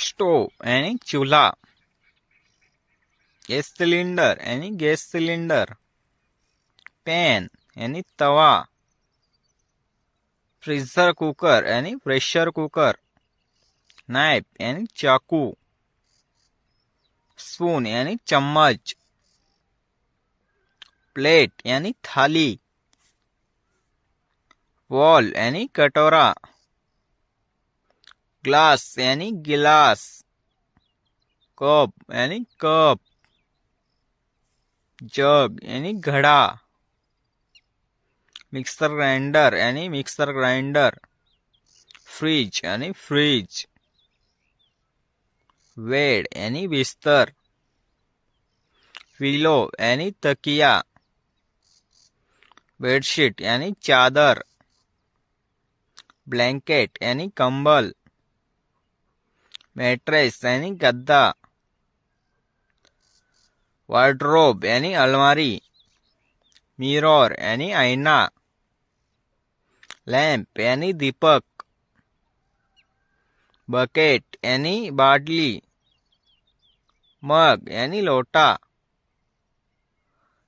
stove यानी चूल्हा, gas cylinder यानी गैस सिलेंडर, पैन यानी तवा, प्रेशर कुकर यानी प्रेशर कुकर, नाइफ यानी चाकू, स्पून यानी चम्मच, प्लेट यानी थाली, बॉल यानी कटोरा, ग्लास यानी गिलास, कप यानी कप, जग यानी घड़ा, मिक्सर ग्राइंडर यानी मिक्सर ग्राइंडर, फ्रिज यानी फ्रिज, बेड यानी बिस्तर, पिलो यानी तकिया, बेडशीट यानी चादर, ब्लैंकेट यानी कंबल, मैट्रेस यानी गद्दा, वार्डरोब यानी अलमारी, मिरर यानी आईना, लैंप यानी दीपक, बकेट यानी बाटली, मग यानी लोटा,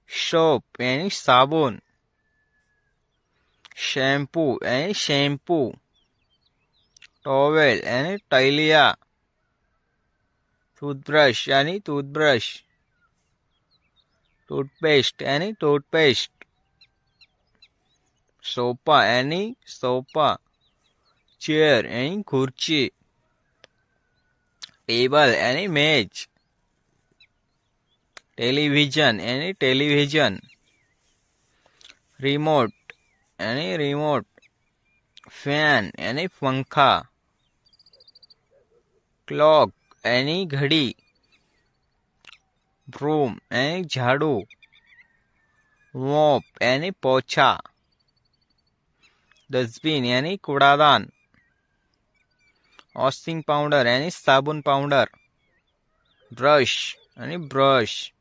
सोप यानी साबुन, शैम्पू यानी शैम्पू, टॉवेल यानी तौलिया, टूथब्रश यानी टूथब्रश, टूथपेस्ट यानी टूथपेस्ट, सोफा यानी सोफा, चेयर यानी कुर्सी, टेबल यानी मेज, टेलीविजन यानी टेलीविजन, रिमोट यानी रिमोट, फैन यानी पंखा, क्लॉक यानी घड़ी, ब्रूम यानी झाड़ू, मॉप यानी पोछा, डस्टबिन यानी कूड़ादान, वॉशिंग पाउडर यानी साबुन पाउडर, ब्रश यानी ब्रश,